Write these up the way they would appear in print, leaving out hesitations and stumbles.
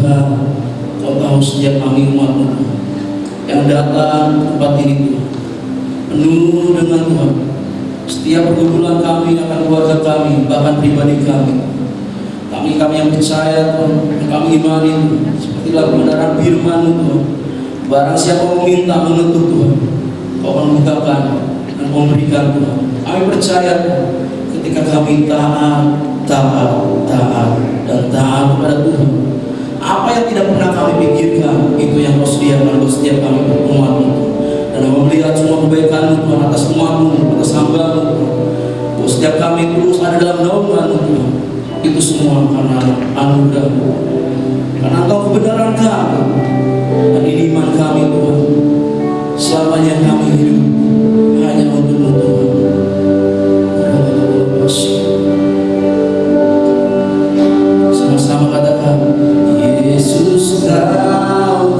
Tuhan, Kau tahu setiap kami umat-Mu Tuhan, yang datang ke tempat ini Tuhan, penuh dengan Tuhan setiap pergumulan kami akan keluarga kami, bahkan pribadi kami. Kami yang percaya Tuhan, yang kami imani Tuhan, sepertilah kebenaran firman-Mu Tuhan. Barang siapa meminta mengetuk Tuhan, Kau akan membukakan dan memberikan Tuhan. Kami percaya Tuhan, ketika kami taat dan taat kepada Tuhan, apa yang tidak pernah kami pikirkan, itu yang Kau sediakan buat setiap kami umat-Mu Tuhan. Dan kami melihat semua kebaikan-Mu Tuhan atas umat-Mu, atas hamba-Mu Tuhan. Bahwa setiap kami terus ada dalam naungan-Mu Tuhan. Itu semua karena anugerah-Mu, karena Engkau kebenaran kami, dan ini iman kami Tuhan. Selamanya kami hidup hanya untuk-Mu Tuhan. Sama-sama katakan, Yesus Kau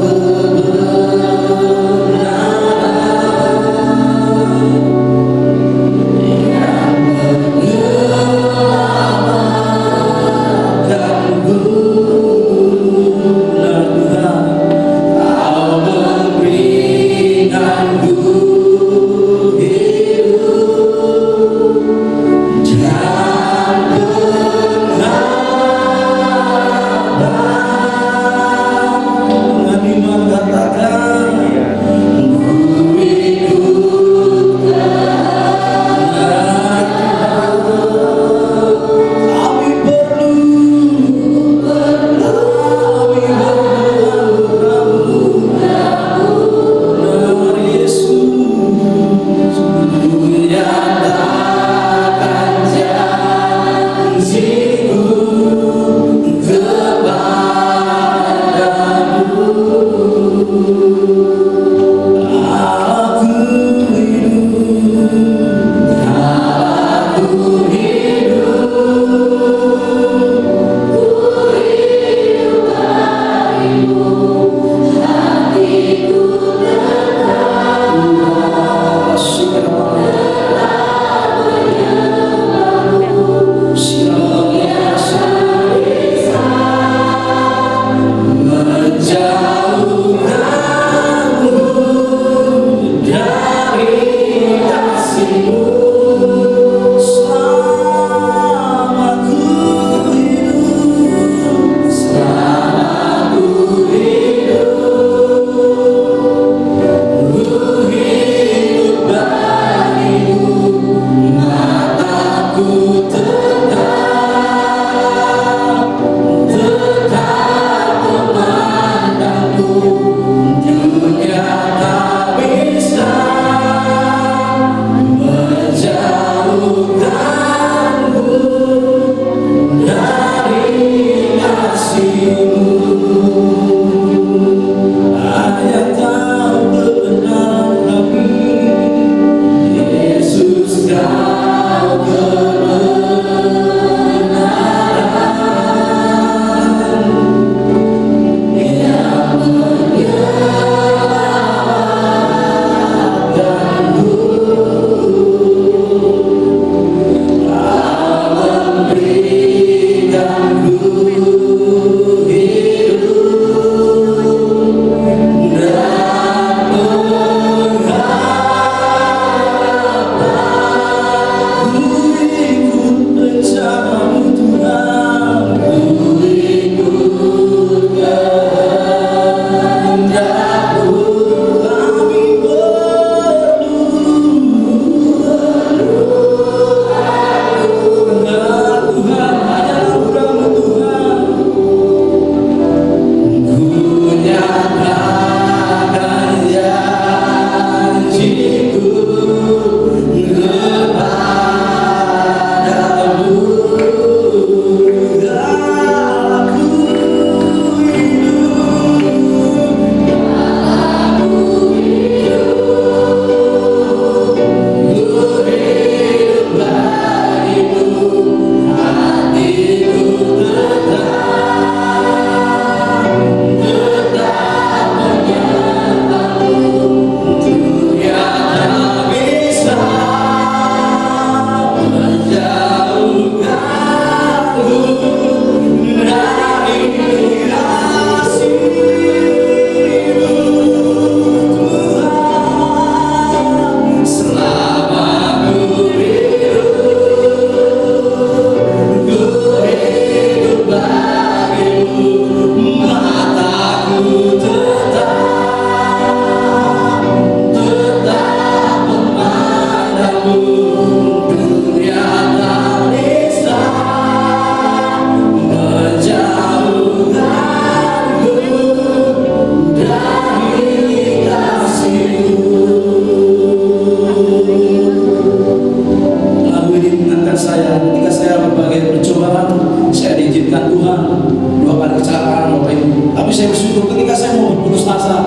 saya bersyukur ketika saya mau berputus asa,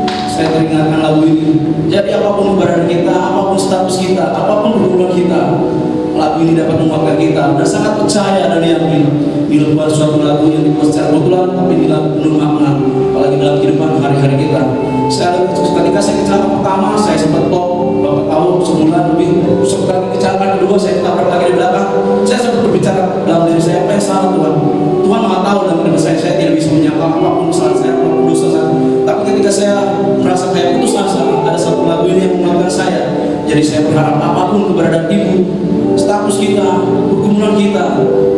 saya teringatkan lagu ini. Jadi apapun keberadaan kita, apapun status kita, apapun hubungan kita, lagu ini dapat menguatkan kita. Dan sangat percaya dan yakin bila bukan suatu lagu yang dibuat secara kebetulan, tapi di lagu penuh makna, apalagi dalam kehidupan hari-hari kita. Ketika saya kecelakaan pertama, saya sempat top, Bapak tahu sebulan lebih. Setelah kecelakaan kedua, saya ketabrak lagi di belakang. Saya sempat berbicara dalam diri saya, apa yang salah Tuhan? Tuhan Maha tahu dalam diri saya tidak bisa menyangka apapun kesalahan saya, apapun dosa saya. Tapi ketika saya merasa kayak putus asa, ada satu lagu ini yang menguatkan saya. Jadi saya berharap apapun keberadaan ibu, status kita, pergumulan kita,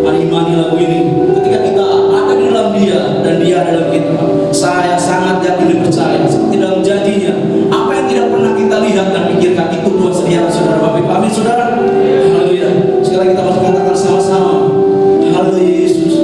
imani lagu ini. Ketika kita ada di dalam dia dan dia ada dalam kita, saya sangat yakin dan percaya seperti dalam janjinya, apa yang tidak pernah kita lihat dan pikirkan itu Tuhan sediakan saudara Bapak. Amin saudara. Haleluya. Sekarang kita masuk katakan sama-sama. Haleluya Yesus.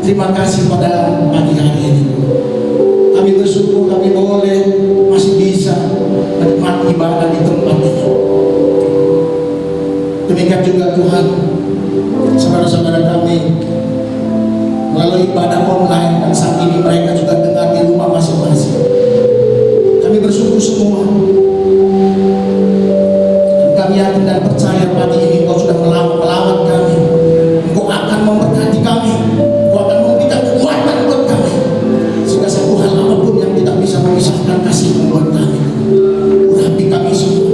Terima kasih pada pagi hari ini. Kami bersyukur kami boleh masih bisa menikmati ibadah di tempat ini. Demikian juga Tuhan, saudara-saudara kami melalui ibadah online dan saat ini mereka juga dengar di rumah masing-masing. Kami bersyukur semua. Kami yakin dan percaya pagi ini Engkau sudah melawat kami. Engkau akan memberkati kami. Engkau akan memberikan kekuatan buat kami. Sehingga satu hal apapun yang tidak bisa memisahkan kasih buat kami. Urapi kami semua.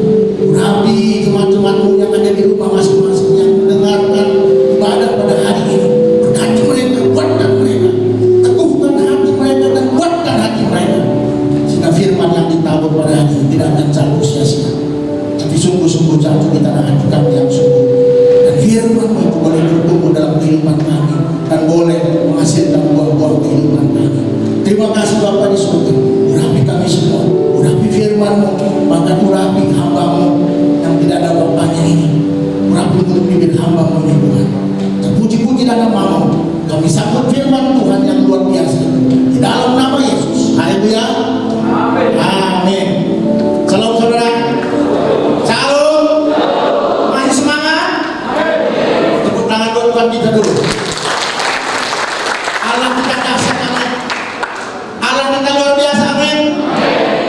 Urapi teman-temanmu yang ada di rumah masing-masing yang mendengarkan ibadah pada hari ini. Berkati mereka, kuatkan mereka. Teguhkan hati mereka dan kuatkan hati mereka. Sehingga firman yang ditabur pada hari ini tidak akan jatuh sia-sia. Tapi sungguh-sungguh jatuh di tanah hati kami yang sungguh. Dan firman itu boleh bertumbuh dalam kehidupan kami dan boleh menghasilkan buah-buah kehidupan kami. Terima kasih Bapa di surga. Urapi kami semua. Urapi firman-Mu. Maka urapi hamba-Mu yang tidak ada bapaknya ini. Urapi mulut bibir hamba-Mu ini Tuhan. Terpuji-puji dan nama-Mu. Kami sambut firman Tuhan yang luar biasa di dalam nama Yesus. Haleluya. Amin. Shalom saudara. Shalom. Masih semangat? Tepuk tangan buat Tuhan kita dulu. Allah kita dahsyat, Allah kita luar biasa. Amin.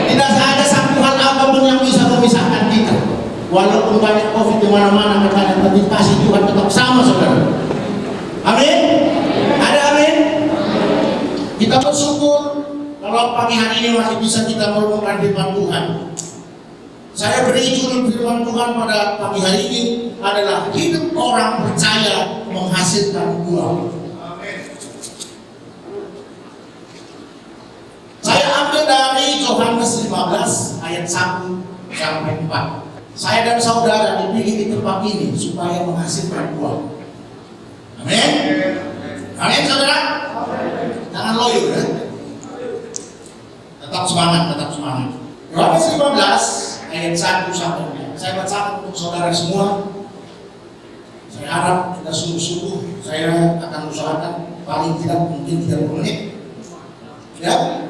Tidak ada satu hal apapun yang bisa memisahkan kita. Walaupun banyak COVID di mana-mana, tapi kasih Tuhan tetap sama, saudara. Amin. Ada amin. Kita bersyukur kalau pagi hari ini masih bisa kita merenungkan firman Tuhan. Saya beri judul firman Tuhan pada pagi hari ini adalah hidup orang percaya menghasilkan buah. Saya ambil dari Yohanes 15 ayat 1 sampai 4. Saya dan saudara dipilih di tempat ini supaya menghasilkan buah. Amin. Amin saudara. Jangan loyo ya. Tetap semangat, tetap semangat. Yohanes 15 ayat 1 sampai 4. Saya bacakan untuk saudara semua. Saya harap kita sungguh-sungguh. Saya akan usahakan paling tidak mungkin 30 menit. Ya.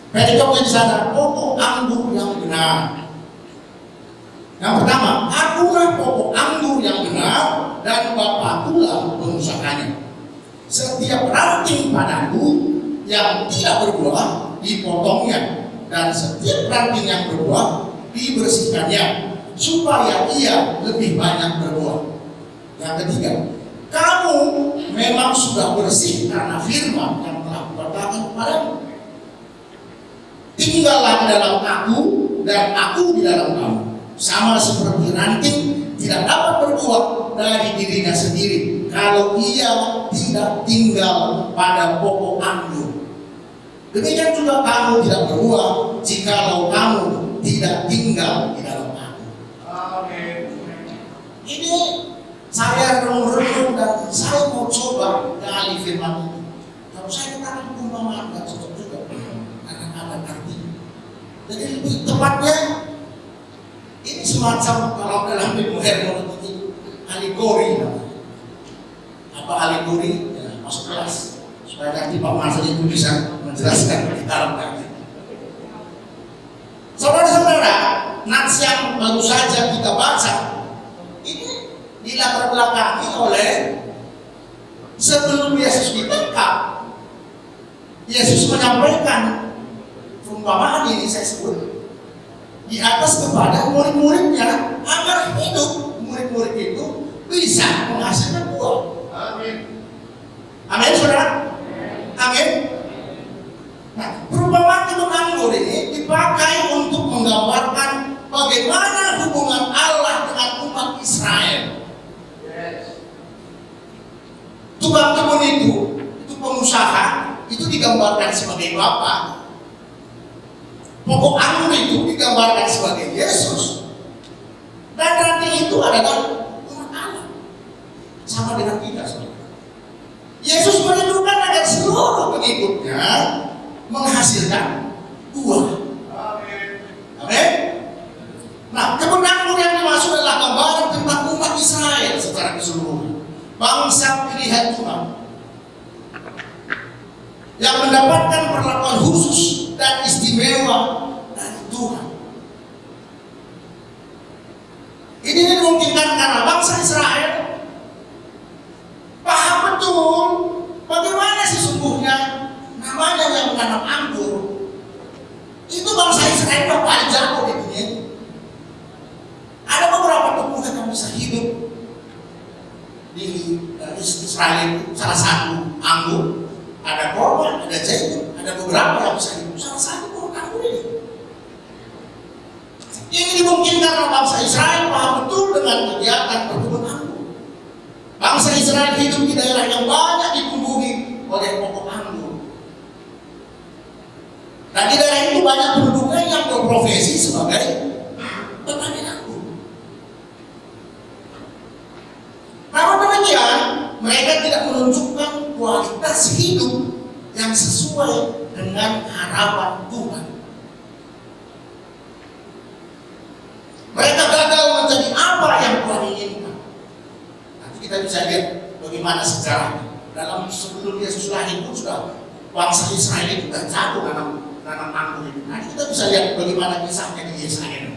Perikopnya di sana, pokok anggur yang benar. Yang pertama, akulah pokok anggur yang benar dan Bapa-Kulah pengusahanya. Setiap ranting padaku yang tidak berbuah dipotongnya, dan setiap ranting yang berbuah dibersihkannya, supaya ia lebih banyak berbuah. Yang ketiga, kamu memang sudah bersih karena firman yang telah kukatakan kepadamu. Tinggallah di dalam aku dan aku di dalam kamu. Sama seperti ranting tidak dapat berbuah dari dirinya sendiri kalau ia tidak tinggal pada pokok anggur. Demikian juga kamu tidak berbuah jikalau kamu tidak tinggal di dalam aku. Ini saya renung-renung dan saya mau coba gali firman ini. Kalau saya katakan perumpamaan nggak cocok juga karena ada artinya. Jadi lebih tepatnya ini semacam kalau dalam ilmu hermeneutik itu alegori. Apa alegori? Ya, masuk kelas supaya nanti Pak Marsa itu bisa menjelaskan di dalam nanti. Saudara-saudara, nats yang baru saja kita baca ini dilatar belakangi oleh sebelum Yesus ditangkap. Yesus menyampaikan perumpamaan ini saya sebut di atas kepada murid-muridnya agar hidup murid-murid itu bisa menghasilkan buah. Amin. Amin, saudara. Amin. Nah, perumpamaan kebun anggur ini dipakai untuk menggambarkan bagaimana hubungan Allah dengan umat Israel. Tukang kebun itu pengusaha, itu digambarkan sebagai Bapa. Pokok anggur itu digambarkan sebagai Yesus, dan ranting itu adalah umat Allah, sama dengan kita. Yesus merindukan agar seluruh pengikutnya menghasilkan buah. Amin. Nah, kebun anggur yang dimaksud adalah gambaran tentang umat Israel secara keseluruhan, bangsa pilihan Tuhan yang mendapatkan perlakuan khusus dan istimewa dari Tuhan. Ini dimungkinkan karena bangsa Israel paham betul bagaimana sesungguhnya namanya yang menanam anggur. Itu bangsa Israel paling jago di dunia ini. Ada beberapa tumbuhan yang bisa hidup di Israel itu, salah satu anggur. Ada korma, ada zaitun, ada beberapa yang bisa hidup. Salah satu pohon anggur ini. Ini dimungkinkan karena bangsa Israel paham betul dengan kegiatan berkebun anggur. Bangsa Israel hidup di daerah yang banyak ditumbuhi oleh pokok anggur. Dan di daerah itu banyak penduduknya yang berprofesi sebagai petani anggur. Namun demikian, mereka tidak menunjukkan kualitas hidup yang sesuai dengan harapan Tuhan. Mereka gagal menjadi apa yang Tuhan inginkan. Nanti kita bisa lihat bagaimana sejarahnya. dalam sebelum Yesus lahir pun sudah bangsa Israel itu sudah jago nanam anggur itu. Nah, kita bisa lihat bagaimana kisahnya di Yesaya.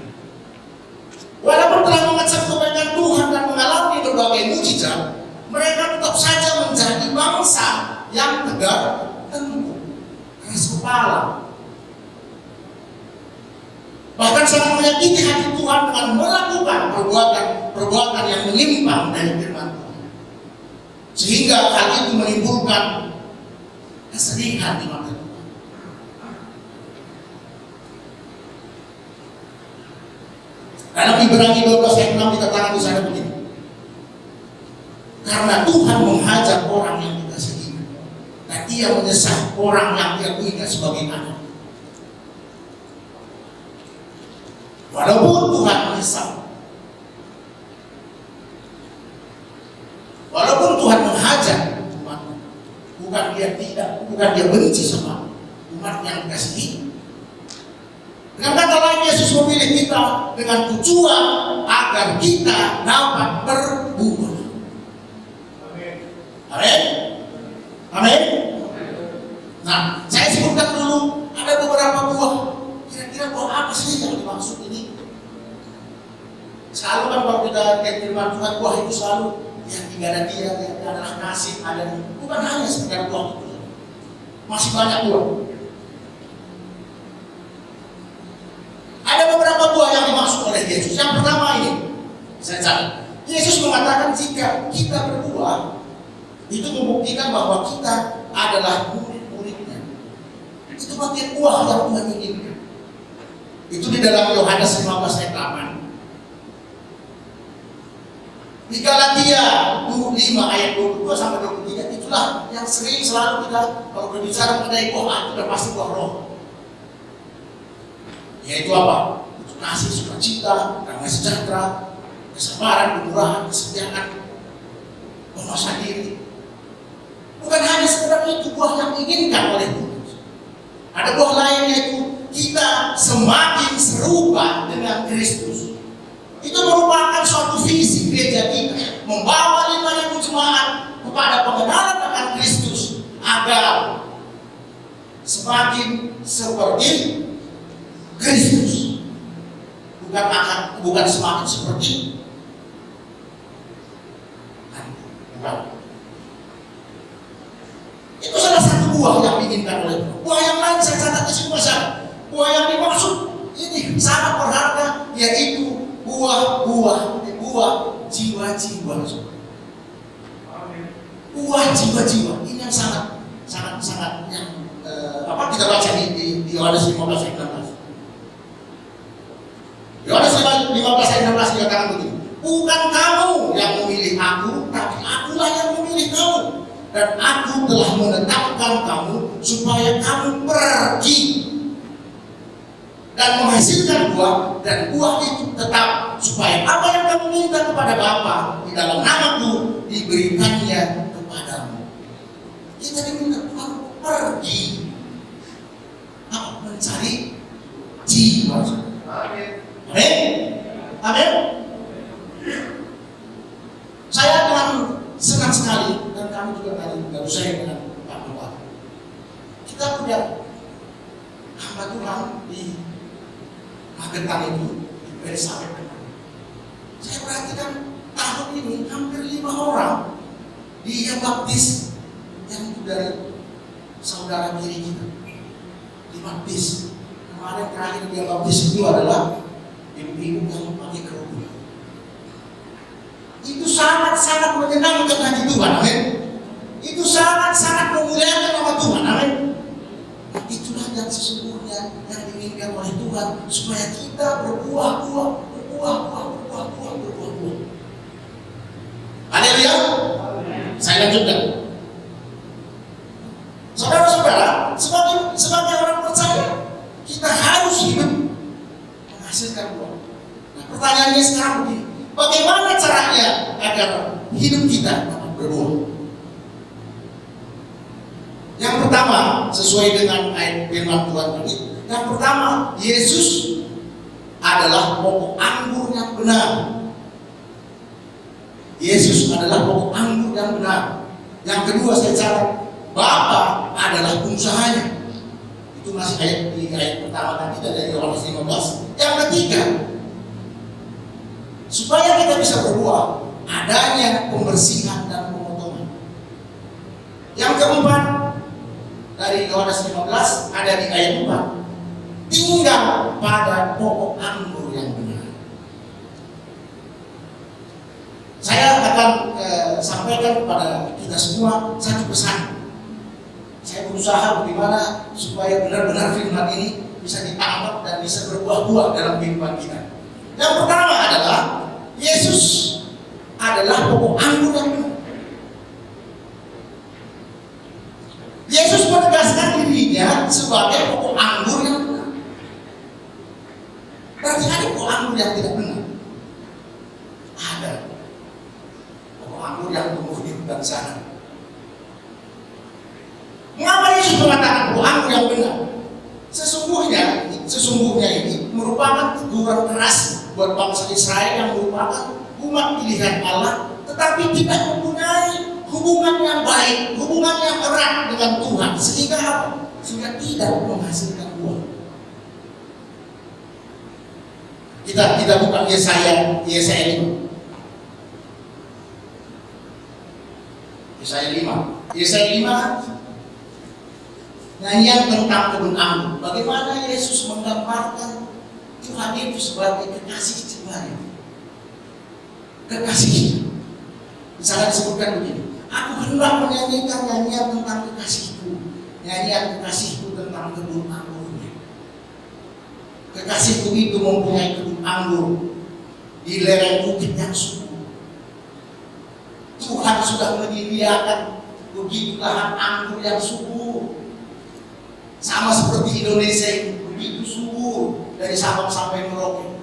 Walaupun telah mengecap kebaikan Tuhan dan mengalami berbagai mujizat, mereka tetap saja menjadi bangsa yang tegak tengkuk, keras kepala. Bahkan sangat menyakiti hati Tuhan dengan melakukan perbuatan yang menyimpang dari firman Tuhan. Sehingga hal itu menimbulkan kesedihan di mata Tuhan. Dalam Ibrani 12 ayat 6 dikatakan di sana begini. Karena Tuhan menghajar orang yang dikasihi, dan Ia menyesat orang yang diakuinya sebagai anak. Walaupun Tuhan menyesat, walaupun Tuhan menghajar umat, bukan dia benci sama umat yang dikasihi. Dengan kata lain, Yesus memilih kita dengan tujuan agar kita dapat berbuah. Amin. Amin. Nah, saya sebutkan dulu ada beberapa buah. Kira-kira buah apa sih yang dimaksud ini? Selalu kan kalau kita lihat firman Tuhan, buah itu selalu yang tidak ada dia, yang adalah nasib, ada. Bukan hanya sekedar buah itu, masih banyak buah. Ada beberapa buah yang dimaksud oleh Yesus. Yang pertama ini, saya catat. Yesus mengatakan jika kita berbuah, itu membuktikan bahwa kita adalah murid-muridnya. Itu bagian buah yang Tuhan inginkan. Itu di dalam Yohanes 15 ayat 8. Di Galatia 5 ayat 22 sampai 23, itulah yang sering selalu kita kalau berbicara mengenai buah, itu sudah pasti buah roh. Yaitu apa? Itu kasih, sukacita, damai sejahtera, kesabaran, kemurahan, kesetiaan, penguasaan diri. Bukan hanya sekedar itu buah yang diinginkan oleh Tuhan. Ada buah lain yaitu kita semakin serupa dengan Kristus. Itu merupakan suatu visi gereja kita, membawa 5.000 jemaat kepada pengenalan akan Kristus agar semakin seperti Kristus, bukan semakin seperti bukan. Itu salah satu buah yang diinginkan oleh Tuhan. Buah yang lain saya catat di sini besar. Buah yang dimaksud ini sangat berharga, yaitu buah jiwa-jiwa. Buah jiwa-jiwa ini yang sangat yang kita baca di Yohanes 15 ayat 16. Yohanes 15 ayat 16 dikatakan begini. Bukan kamu yang memilih aku, tapi akulah yang memilih kamu. Dan aku telah menetapkan kamu supaya kamu pergi dan menghasilkan buah, dan buah itu tetap, supaya apa yang kamu minta kepada Bapa di dalam namaku diberikannya kepadamu. Kita diminta Tuhan pergi mencari jiwa. Amin. Amin. Saya dengan senang sekali, dan kami juga baru saya dengan Pak Bupati. Kita punya hamba Tuhan di Magetan itu, di Bersabet. Saya perhatikan tahun ini hampir 5 orang dia baptis, yang itu dari saudara kiri kita. Dibaptis. Kemarin terakhir dia baptis itu adalah ibu-ibu yang pakai kerudung. Itu sangat-sangat menyenangkan hati Tuhan, amin. Itu sangat-sangat memuliakan nama Tuhan, amin. Itulah yang sesungguhnya yang diinginkan oleh Tuhan, supaya kita berbuah. Haleluya. Saya lanjutkan. Saudara-saudara, sebagai orang percaya, kita harus hidup menghasilkan buah. Nah, pertanyaannya sekarang begini, bagaimana caranya agar hidup kita dapat berbuah? Yang pertama, sesuai dengan ayat firman Tuhan tadi, yang pertama, Yesus adalah pokok anggur yang benar. Yesus adalah pokok anggur yang benar. Yang kedua saya catat, Bapa adalah pengusahanya. Itu masih di ayat pertama tadi dari Yohanes 15. Yang ketiga, supaya kita bisa berbuah, adanya pembersihan dan pemotongan. Yang keempat, dari Yohanes 15 ada di ayat 4. Tinggal pada pokok anggur yang benar. Saya akan sampaikan kepada kita semua satu pesan. Saya berusaha bagaimana supaya benar-benar firman ini bisa ditangkap dan bisa berbuah-buah dalam kehidupan kita. Yang pertama adalah Yesus adalah pokok anggur yang benar. Yesus menegaskan dirinya sebagai pokok anggur yang benar. Berarti ada pokok anggur yang tidak benar. Ada pokok anggur yang tumbuh di hutan sana. Mengapa Yesus mengatakan pokok anggur yang benar? Sesungguhnya ini merupakan teguran keras buat bangsa Israel yang merupakan umat pilihan Allah, tetapi tidak mempunyai hubungan yang baik, hubungan yang erat dengan Tuhan, sehingga apa? Sehingga tidak menghasilkan buah. Kita buka Yesaya 5. Yesaya 5 nyanyian tentang kebun anggur. Bagaimana Yesus menggambarkan Tuhan itu sebagai kekasih ciptaan. Kekasih. Misalnya disebutkan begini, aku hendak menyanyikan nyanyian tentang kekasihku, nyanyian kekasihku tentang kebun anggurnya. Kekasihku itu mempunyai kebun anggur di lereng bukit yang subur. Tuhan sudah menyediakan begitu lahan anggur yang subur, sama seperti Indonesia ini begitu subur dari Sabang sampai Merauke,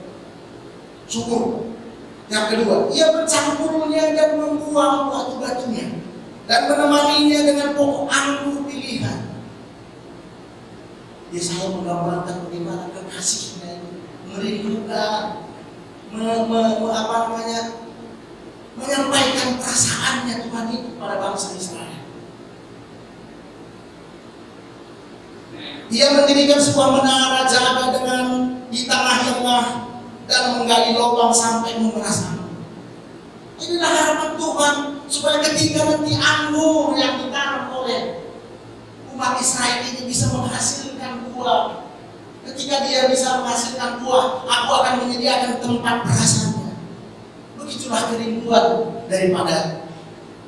subur. Yang kedua, ia mencampurnya dan membuang batu-batunya dan menemaninya dengan pokok anggur pilihan. Yesaya menggambarkan bagaimana kekasihnya itu merindukan, menyampaikan perasaannya Tuhan itu pada bangsa Israel. Ia mendirikan sebuah menara jaga dengan di tengah-tengah dan menggali lubang sampai memeras anggur. Inilah harapan Tuhan supaya ketika nanti anggur yang ditanam oleh umat Israel ini bisa menghasilkan buah. Ketika dia bisa menghasilkan buah, aku akan menyediakan tempat perasaannya. Begitulah kerinduan daripada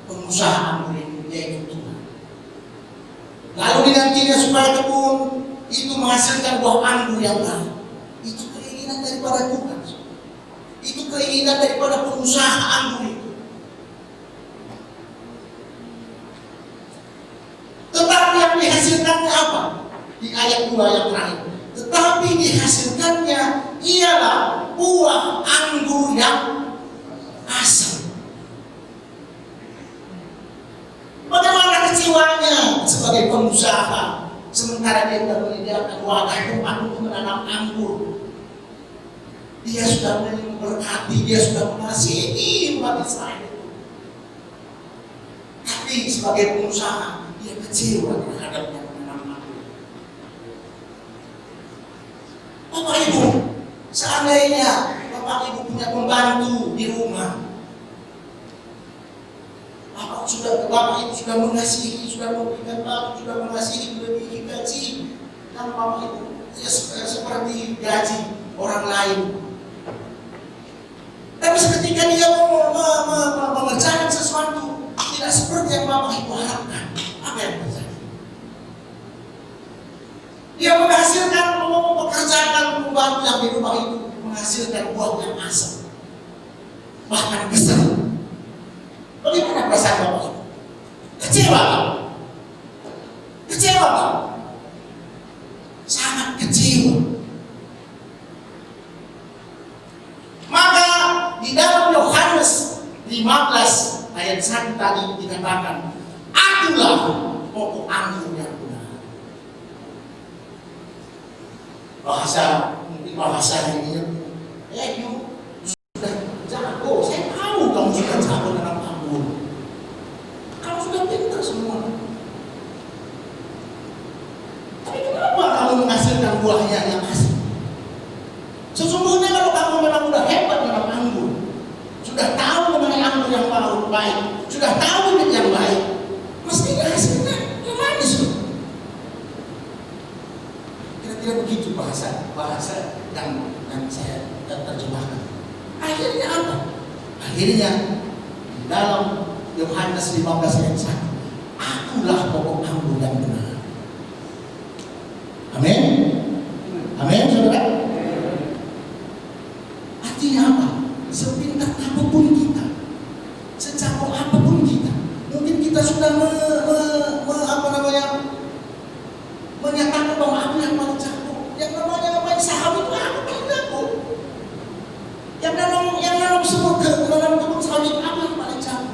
pengusaha anggur ini, yaitu Tuhan. Lalu dinantinya supaya kebun itu menghasilkan buah anggur yang baik. Itu keinginan daripada Tuhan. Itu keinginan daripada pengusaha anggur itu. Tetapi yang dihasilkannya apa? Di ayat 2 yang terakhir. Tetapi dihasilkannya ialah buah anggur yang asam. Bagaimana kecewanya sebagai pengusaha sementara dia sudah menyediakan wadah tempat untuk menanam anggur. Dia sudah memberkati, dia sudah mengasihi umat Israel. Tapi sebagai pengusaha dia kecewa terhadap yang menanam anggur. Bapak Ibu, seandainya Bapak Ibu punya pembantu di rumah, Bapak Ibu sudah mengasihi, sudah memberikan batu, sudah mengasihi, melebihi gaji dan Bapak Ibu seperti gaji orang lain. Tapi seketika dia mengerjakan sesuatu tidak seperti yang Bapak Ibu harapkan, apa yang terjadi? Dia menghasilkan, mempekerjakan pembantu yang di rumah itu menghasilkan buah yang asam, bahkan kesal. Bagaimana perasaan Bapak Ibu? Kecewa, kecewa, sangat kecewa. Maka di dalam Yohanes 15 ayat 1 tadi dikatakan, akulah pokok anggur yang benar. Mungkin bahasa ini, sudah jago, saya tahu kamu sudah jago dalam anggur. Kamu sudah pintar buahnya yang asli. Sesungguhnya kalau kamu memang udah hebat memang anggur, sudah tahu mengenai anggur yang baik, sudah tahu bibit yang baik, mestinya hasilnya yang manis loh. Kira-kira begitu bahasa yang saya terjemahkan. Akhirnya apa? Akhirnya di dalam Yohanes 15 ayat 1, akulah pokok anggur yang benar. Amin. Amin, saudara. Artinya apa? Sepintar apapun kita, sejago apapun kita, mungkin kita sudah menyatakan bahwa aku yang paling jago. Yang namanya main saham itu aku paling jago. Yang dalam semua dalam kebun sawit itu aku yang paling jago.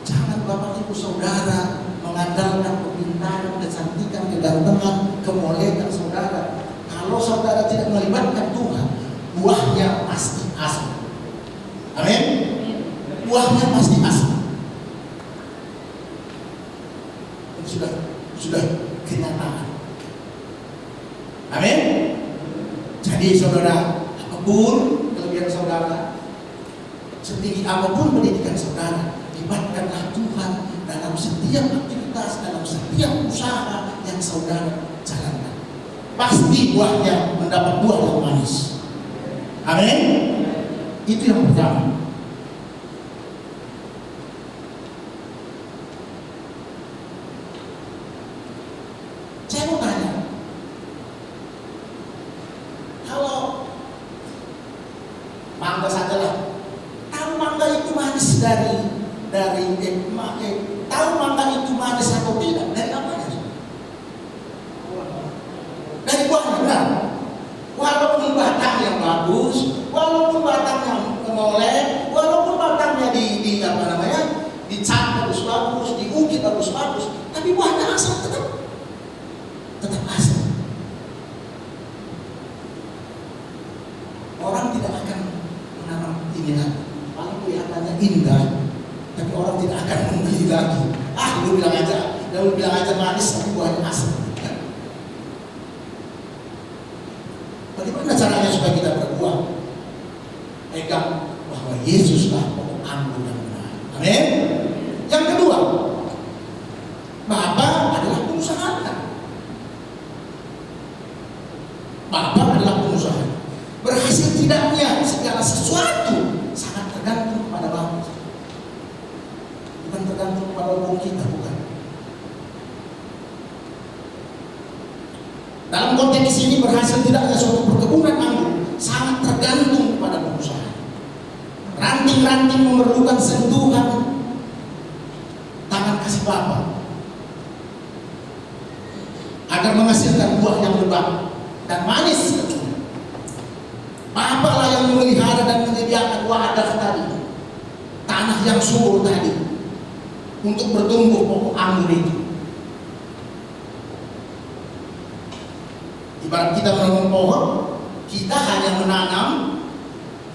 Jangan Bapak Ibu Saudara mengandalkan kepintaran, kecantikan, kegantengan, kemolekan saudara. Kalau saudara tidak melibatkan Tuhan, buahnya pasti asli. Amin. Buahnya pasti asli. Itu sudah kenyataan. Amin. Jadi saudara, apapun kelebihan saudara, setinggi apapun pendidikan saudara, libatkanlah Tuhan dalam setiap aktivitas, dalam setiap usaha yang saudara jalankan. Pasti buahnya mendapat buah yang manis. Amin. Itu yang pertama. Saya mau tanya, kalau mangga sajalah, tahu mangga itu manis tahu mangga itu manis atau tidak dari apanya? Dari buahnya, benar. Walaupun batangnya bagus, walaupun batangnya molek, walaupun batangnya dicat bagus-bagus, diukit bagus-bagus, tapi buahnya asal tetap asal. Orang tidak akan menanam ini lagi. Paling kelihatannya indah, tapi orang tidak akan membeli lagi. Lu bilang aja manis, tapi buahnya asal. Bagaimana caranya supaya kita berbuah? Pegang bahwa Yesuslah pokok anggur yang benar. Amin. Yang kedua, Bapa adalah pengusaha. Bapa adalah pengusaha. Berhasil tidaknya segala sesuatu sangat tergantung kepada Bapa. Bukan tergantung pada umum kita, bukan. Dalam konteks ini berhasil tidaknya suatu perkebunan anggur sangat tergantung pada pengusaha. Ranting-ranting memerlukan sentuhan tangan kasih Bapa agar menghasilkan buah yang lebat dan manis. Bapa lah yang memelihara dan menyediakan wadah tadi, tanah yang subur tadi, untuk bertumbuh pokok anggur itu. Ibarat kita menanam pohon, kita hanya menanam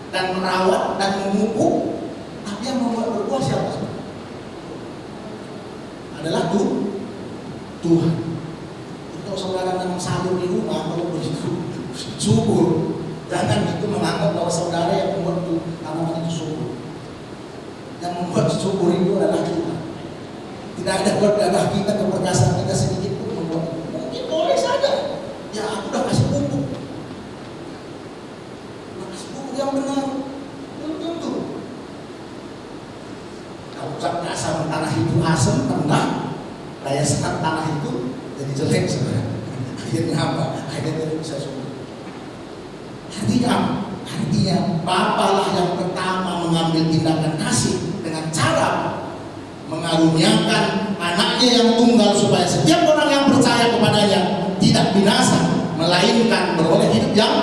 dan merawat dan memupuk, tapi yang membuat berbuah siapa? Adalah Tuhan. Kalau saudara menanam sayur di rumah, kalau begitu subur, jangan itu menganggap bahwa saudara yang membuat tanaman itu subur. Yang membuat subur itu adalah Tuhan. Tidak ada buat darah kita, keperkasaan kita sedikit pun membuat. Mungkin boleh saja. Ya aku udah kasih pupuk. Udah kasih pupuk yang benar. Belum tentu. Kalau dasar tanah itu asam, rendah, daya serap tanah itu jadi jelek sebenarnya. Akhirnya apa? Akhirnya tidak bisa subur. Artinya Bapa lah yang pertama mengambil tindakan kasih dengan cara mengaruniakan anaknya yang tunggal supaya setiap orang yang percaya kepadanya tidak binasa, melainkan beroleh hidup yang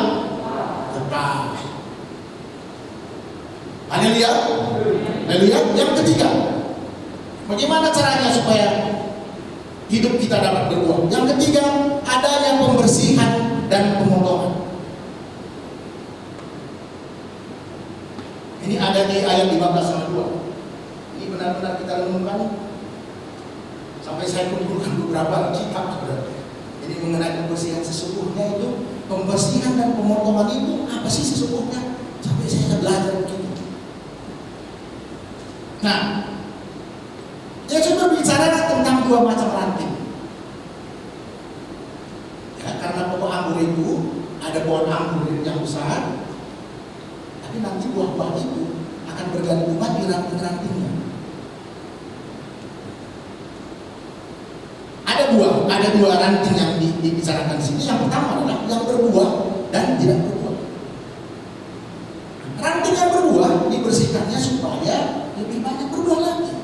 kekal. Haleluya. Haleluya. Yang ketiga, bagaimana caranya supaya hidup kita dapat berbuah? Yang ketiga, adanya pembersihan dan pemotongan. Ini ada di ayat 15 ayat 2. Ini benar-benar kita renungkan sampai saya kumpulkan beberapa kitab. Ini Jadi mengenai pembersihan sesungguhnya itu, pembersihan dan pemotongan itu apa sih sesungguhnya? Sampai saya belajar begitu. Nah, yang sudah bicara tentang dua macam ranting. Ya, karena pokok anggur itu ada pohon anggur yang besar, tapi nanti buah-buah itu akan bergantungan di ranting-rantingnya. Ada dua ranting yang dibicarakan di sini. Yang pertama adalah yang berbuah dan tidak berbuah. Ranting yang berbuah dibersihkannya supaya lebih banyak berbuah lagi.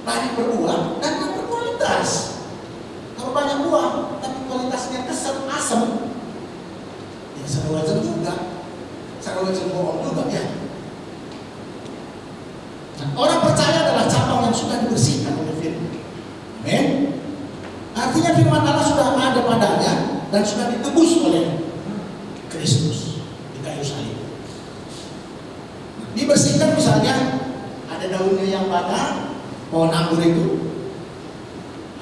Banyak berbuah dan yang berkualitas. Kalau banyak buah tapi kualitasnya keset, asam, ya wajar juga. Wajar bohong juga ya. Nah, orang percaya adalah cabang yang sudah dibersihkan oleh firman. Amin. Artinya firman Allah sudah ada padanya dan sudah ditebus oleh Kristus di kayu salib. Dibersihkan misalnya ada daunnya yang banyak, pohon anggur itu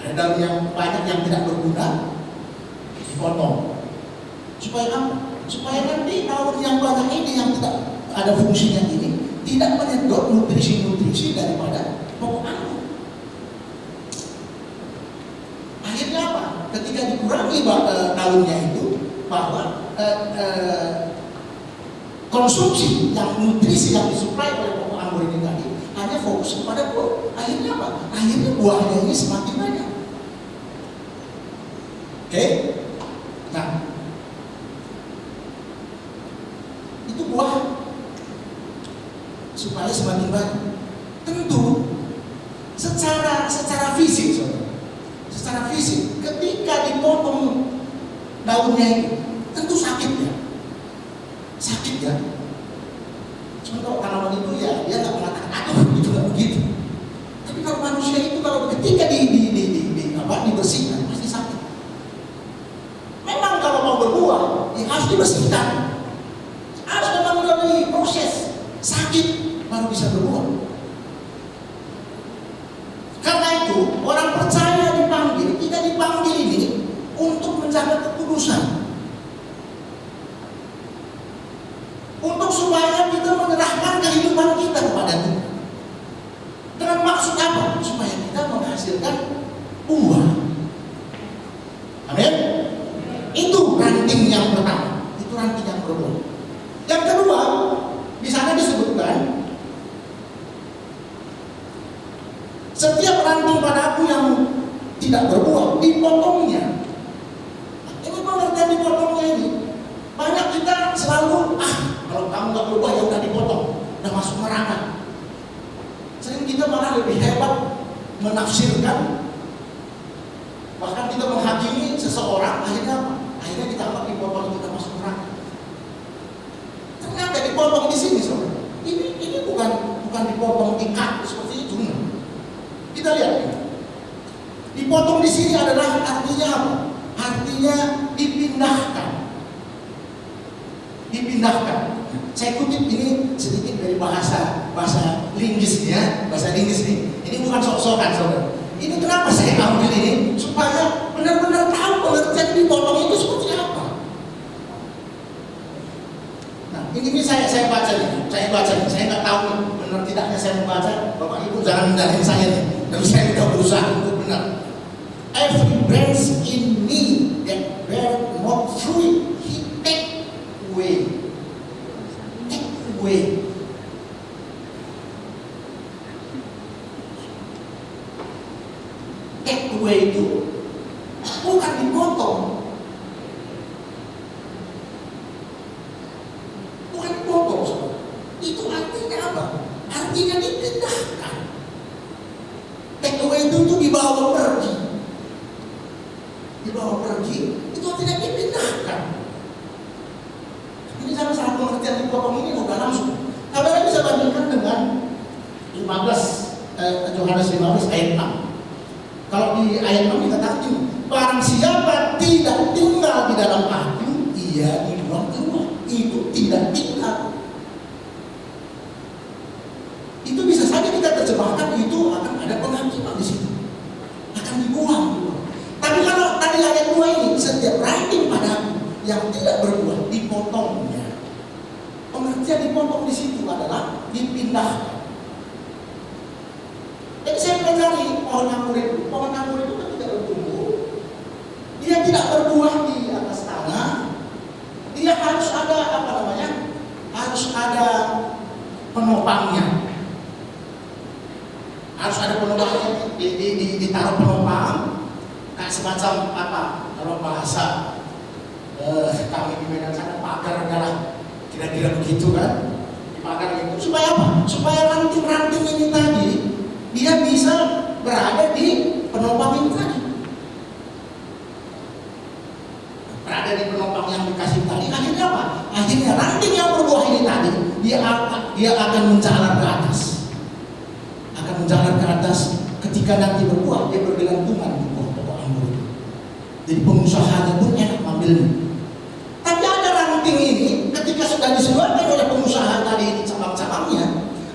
ada daun yang banyak yang tidak berguna, dipotong. Supaya apa? Supaya nanti daun yang banyak ini yang tidak ada fungsinya ini tidak menyedot nutrisi-nutrisi daripada pokok anggur. Akhirnya apa? Ketika dikurangi daunnya itu, bahwa konsumsi yang nutrisi yang disuplai oleh pokok anggur ini tadi hanya fokus kepada buah. Akhirnya apa? Akhirnya buahnya ini semakin banyak. Oke? Nah, itu buah supaya semakin banyak. Tentu secara fisik, secara fisik ketika dipotong daunnya itu tentu sakit ya. Contoh tanaman itu ya dia nggak mengatakan aduh itu nggak begitu. Tapi kalau manusia itu kalau ketika dibersihkan pasti sakit. Memang kalau mau berbuah ya harus dibersihkan, harus memang melalui proses sakit baru bisa berbuah. Karena itu orang percaya dipanggil, kita dipanggil ini untuk menjaga kekudusan, untuk supaya kita menyerahkan kehidupan kita kepada Tuhan. Dengan maksud apa? Supaya kita menghasilkan buah. Amin. Itu ranting yang pertama, itu ranting yang berbuah. Yang kedua, di sana disebutkan setiap ranting padaku yang tidak berbuah dipotongnya. Ini pengertian dipotongnya ini. Banyak kita selalu kalau kamu nggak berbuah ya udah dipotong, udah masuk neraka. Sering kita malah lebih hebat menafsirkan, bahkan kita menghakimi seseorang. Akhirnya apa? Akhirnya kita anggap dipotong kita masuk neraka. Ternyata dipotong di sini, saudara. Ini bukan dipotong ikat seperti itu. Kita lihat. Dipotong di sini adalah artinya apa? Artinya dipindahkan. Saya kutip ini sedikit dari bahasa linggis ya, bahasa linggis nih. Ini bukan sok-sokan, saudara. Ini kenapa saya ambil ini? Supaya benar-benar tahu pengertian dipotong itu seperti apa. Nah, ini saya baca nih. Saya nggak tahu benar tidaknya saya membaca. Bapak Ibu jangan mendahin saya nih. Tapi saya sudah berusaha untuk benar. Every branch in me that bear not fruit, he take away. Take away itu bukan dipotong. Itu artinya apa? Artinya dipindahkan. Take away itu dibawa pergi. Itu artinya dipindahkan. Ini salah pengertian dipotong ini udah langsung. Saudara bisa bandingkan dengan 15 Yohanes 15 ayat 6. Kalau di ayat 6 dikatakan, barang siapa tidak tinggal di dalam aku, ia dibuang keluar. Itu tidak tinggal. Itu bisa saja kita terjemahkan itu akan ada penghakiman di situ. yang tidak berbuah, dipotongnya. Pengertian dipotong di situ adalah dipindahkan. Jadi saya pelajari pohon anggur itu kan tidak bertumbuh, dia tidak berbuah di atas tanah, dia harus ada harus ada penopangnya, ditaruh penopang, kayak semacam kalau bahasa kami di Medan sana pagar adalah kira-kira begitu kan, dipagar gitu. Supaya apa? Supaya ranting-ranting ini tadi dia bisa berada di penopang ini tadi. Berada di penopang yang dikasih tadi, akhirnya apa? Akhirnya ranting yang berbuah ini tadi dia akan menjalar ke atas. Akan menjalar ke atas, ketika nanti berbuah dia bergelantungan di bawah pokok anggur itu. Jadi pengusahanya pun enak mengambilnya. Tapi ada ranting ini ketika sudah disebarkan oleh pengusaha tadi ini cabang-cabangnya,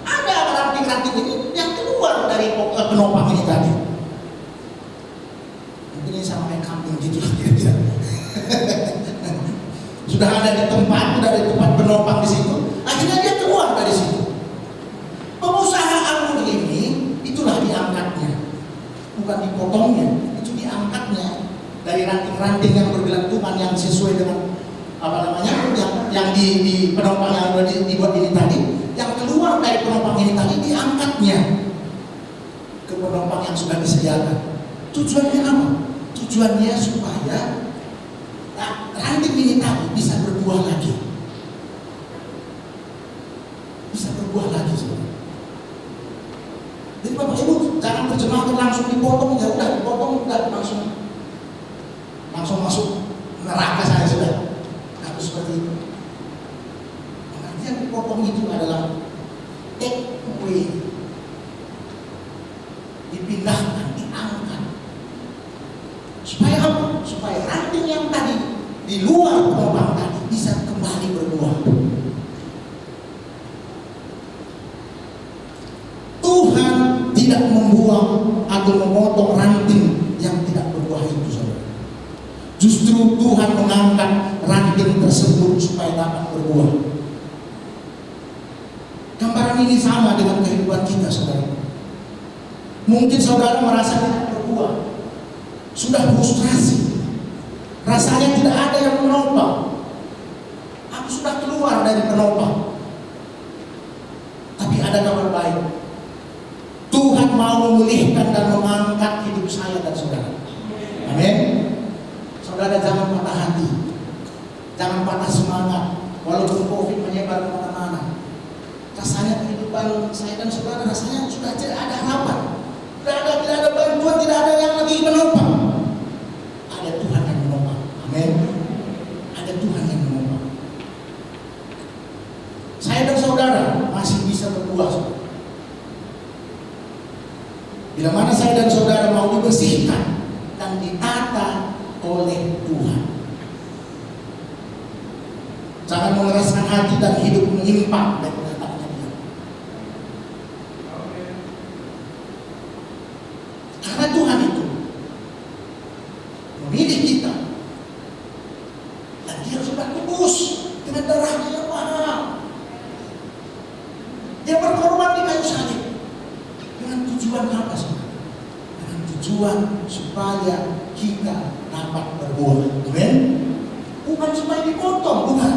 ada ranting-ranting ini yang keluar dari penopang ini tadi. Mungkin ini sama kayak kambing gitu kira-kira. Sudah ada di tempat penopang di situ, akhirnya dia keluar dari situ. Pengusaha anggur ini itulah diangkatnya, bukan dipotongnya, itu diangkatnya dari ranting-ranting yang bergelantungan yang sesuai dengan yang di penopang yang sudah dibuat ini tadi, yang keluar dari penopang ini tadi diangkatnya ke penopang yang sudah disediakan. Tujuannya apa? Tujuannya supaya ranting ini tadi bisa berbuah lagi. Bisa berbuah lagi sebenarnya. Jadi Bapak Ibu jangan terjemahkan langsung dipotong, ya udah dipotong udah langsung masuk neraka saya sudah. Harus seperti itu. Pengertian dipotong itu adalah take away, dipindahkan, diangkat. Supaya apa? Supaya ranting yang tadi di luar penopang tadi bisa kembali berbuah. Tuhan tidak membuang atau memotong ranting yang tidak berbuah itu, saudara. Justru Tuhan mengangkat ranting tersebut supaya dapat berbuah. Gambaran ini sama dengan kehidupan kita, saudara. Mungkin saudara merasa tidak berbuah, sudah frustrasi, rasanya tidak ada yang menopang. Aku sudah keluar dari penopang. Tapi ada kabar baik. Tuhan mau memulihkan dan mengangkat hidup saya dan saudara. Amin. Saudara jangan patah hati, jangan patah semangat. Walaupun COVID menyebar kemana-mana, rasanya kehidupan saya dan saudara rasanya sudah tidak ada harapan, tidak ada bantuan, tidak ada yang lagi menopang. Ada Tuhan yang menopang. Amin. Ada Tuhan yang menopang. Saya dan saudara masih bisa berbuah. Bila mana saya dan saudara mau dibersihkan dan ditata oleh Tuhan. Jangan mengeraskan hati dan hidup menyimpang dari perkataannya Dia. Karena Tuhan itu memilih kita dan Dia sudah tebus dengan darahnya yang mahal. Dia berkorban di kayu salib dengan tujuan apa, saudara? Dengan tujuan supaya kita dapat berbuah. Amin. Bukan supaya dipotong, bukan.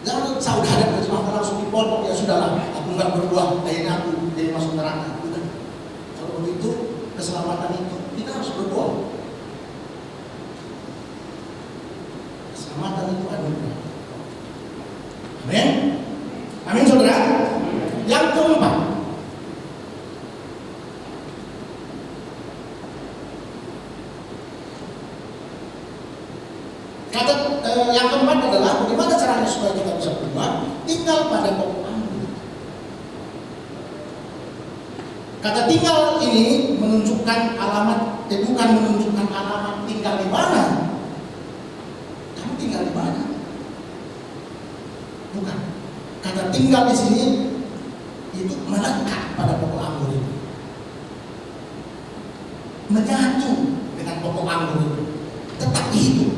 Jangan saudara berjemaah langsung dipotong, ya sudahlah, aku nggak berbuah, akhirnya aku jadi masuk neraka. Bukan. Kalau begitu keselamatan itu kita harus berbuah. Keselamatan itu anugerah. Amin. Amin, saudara. Yang keempat, yang keempat adalah bagaimana caranya supaya kita bisa berbuah? Tinggal pada pokok anggur. Kata tinggal ini menunjukkan alamat, bukan menunjukkan alamat tinggal di mana. Kamu tinggal di mana? Bukan. Kata tinggal di sini itu melekat pada pokok anggur itu, menyatu dengan pokok anggur itu, tetap hidup.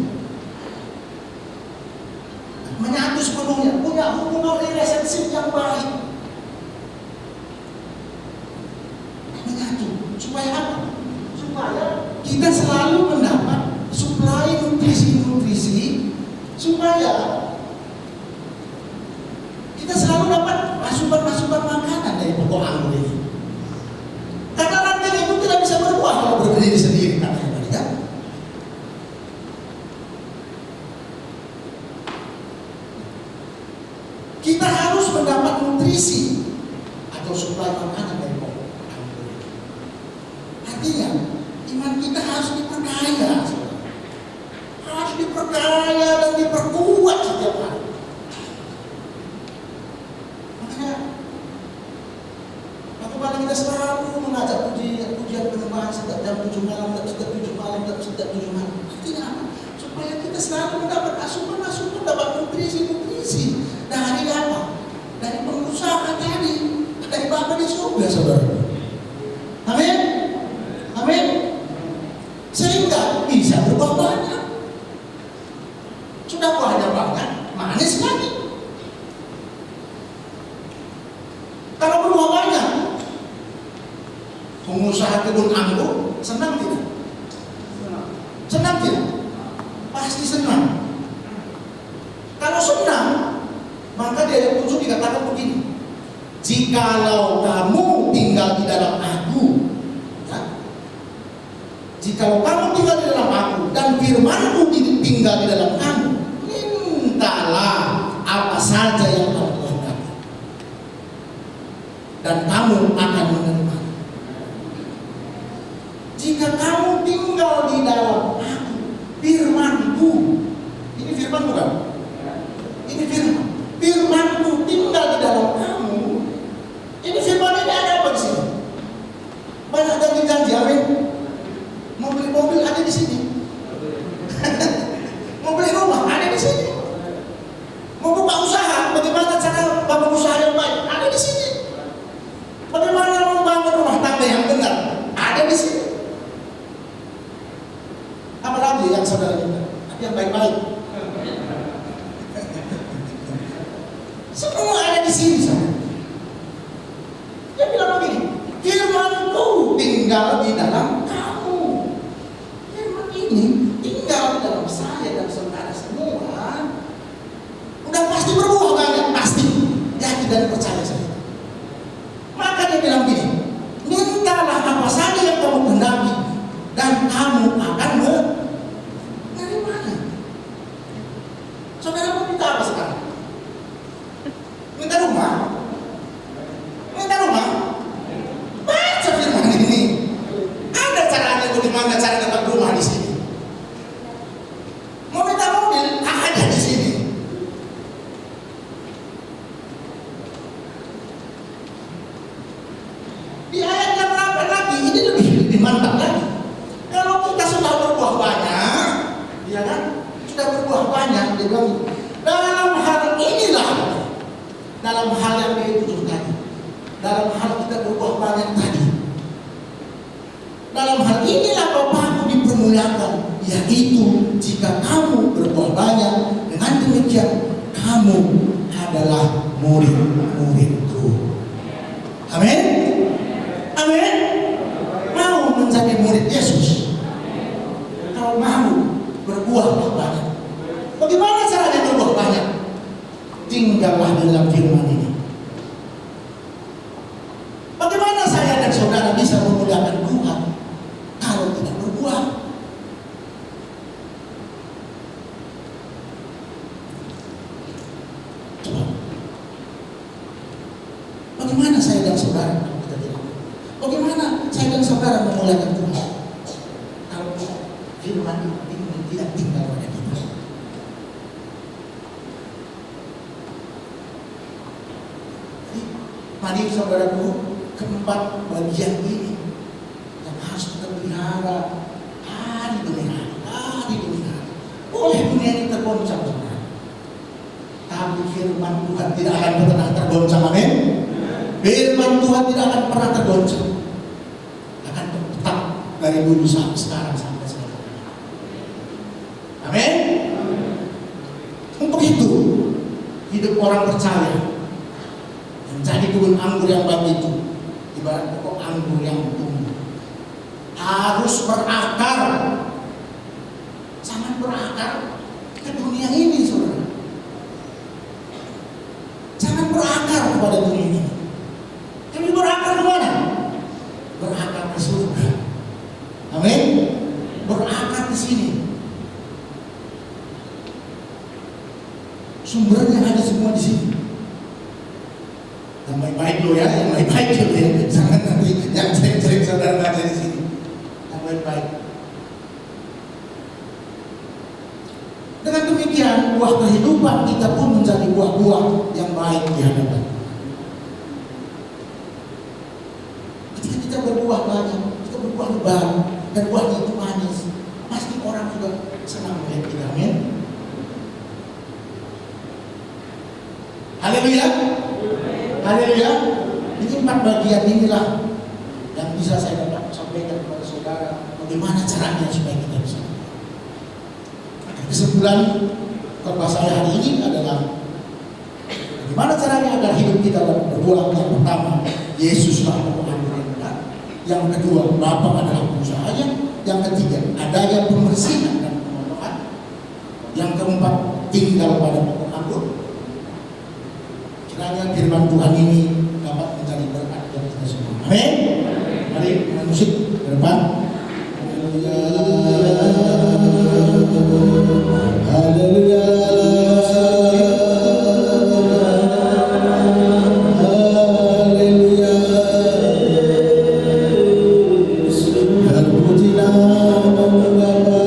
Supaya apa? Supaya kita selalu mendapat suplai nutrisi-nutrisi, supaya kita selalu dapat asupan-asupan makanan dari pokok anggur ini. Karena ranting itu tidak bisa berbuah kalau berdiri sendiri, katanya tadi kan. Kita harus mendapat nutrisi atau suplai makanan dari pokok anggur ini. Artinya iman kita harus diperkaya, harus diperkaya dan diperkuat setiap hari. Makanya bagaimana kita selalu mengajak pujian penyembahan setiap jam 7 malam, setiap 7 malam, setiap 7 malam. Artinya apa? Supaya kita selalu mendapat asupan-asupan, dapat nutrisi-nutrisi dari apa? Dari pengusaha tadi, dari Bapa di surga, saudara. Amin. Amin. Sehingga bisa berbuah banyak. Sudah buahnya banyak, manis lagi. Kalau berbuah banyak, pengusaha kebun anggur senang tidak? Senang tidak? Pasti senang. Kalau senang, maka di ayat 7 dikatakan begini: jikalau kamu tinggal di dalam aku, ya? Jikalau kamu tinggal di dalam aku dan firmanku tinggal di dalam kamu, mintalah apa saja yang kamu kehendaki dan kamu akan menerima. Jika kamu tinggal di dalam aku, firmanku, ini firman bukan? Ini firman. Firmanku tinggal di dalam kamu. Ini firman ini ada apa di sini? Banyak janji-janji, amin. Mau beli mobil ada di sini. Mau beli rumah ada di sini. Mau buka usaha, bagaimana cara bangun usaha yang baik ada di sini. Bagaimana membangun rumah tangga yang benar ada di sini. Apalagi yang saudara minta, yang baik-baik. Semua ada di sini, saudara. Dia bilang begini, firmanku tinggal di dalam kamu. Firman ini tinggal di dalam saya dan saudara semua. Udah pasti berbuah banyak, pasti. Yakin dan percaya saya. Maka dia bilang begini, mintalah apa saja yang kamu kehendaki dan kamu akan menerimanya. Saudara mau minta apa sekarang? Minta rumah? Minta rumah? Baca firman ini. Ada caranya bagaimana cara dapat rumah di sini. Mau minta mobil? Ada di sini. Di ayat yang 8 lagi ini lebih mantap lagi. Kalau kita sudah berbuah banyak, ya kan? Sudah berbuah banyak, dia bilang dalam hal inilah, dalam hal yang dia tadi, dalam hal kita berbuah banyak tadi, dalam hal inilah Bapakku dipermuliakan, yaitu jika kamu berbuah banyak, dengan demikian kamu adalah murid-muridku. Amin. Amin. Mau menjadi murid Yesus? Kalau mau berbuah banyak, bagaimana caranya berbuah banyak? Tinggallah dalam firman ini. Bagaimana saya dan saudara bisa memuliakan Tuhan kalau tidak berbuah? Coba. Bagaimana saya dan saudara kalau kita tidak? Bagaimana saya dan saudara memuliakan Tuhan kalau firman ini tidak tinggal pada kita? Mari saudaraku, keempat bagian ini yang harus kita pelihara hari demi hari, hari demi hari. Boleh dunia ini tergoncang, saudara, tapi firman Tuhan tidak akan pernah tergoncang. Amin. Firman Tuhan tidak akan pernah tergoncang, akan tetap dari dulu sampai sekarang sampai sekarang. Amin. Untuk itu hidup orang percaya menjadi kebun anggur yang baik itu ibarat pokok anggur yang tumbuh harus berakar. Jangan berakar ke dunia ini, saudara. Jangan berakar kepada dunia ini. Tapi berakar kemana? Berakar ke surga. Amin. Berakar di sini. Sumbernya ada semua di sini. Yang baik-baik lo ya, yang baik-baik lo ya. Jangan nanti yang jelek-jelek saudara ada di sini. Yang baik-baik. Dengan demikian, buah kehidupan kita pun menjadi buah-buah yang baik di hadapan. Ketika kita berbuah banyak, kita berbuah lebat, dan buahnya itu manis, pasti orang juga senang melihat kita. Amin. Haleluya. Haleluya. Ini 4 bagian inilah yang bisa saya dapat sampaikan kepada saudara. Bagaimana caranya supaya kita bisa. Kesimpulan khotbah saya hari ini adalah bagaimana caranya agar hidup kita berbuah. Yang pertama, Yesuslah pokok anggur yang benar. Yang kedua, Bapa adalah penusahanya. Yang ketiga, adanya pembersihan dan pemotongan. Yang keempat, tinggal pada pokok anggur. Kiranya firman Tuhan ini dapat menjadi berkat bagi kita semua. Amin. Mari dengan musik ke depan. Haleluya. Haleluya. Terpuji namamu Bapa.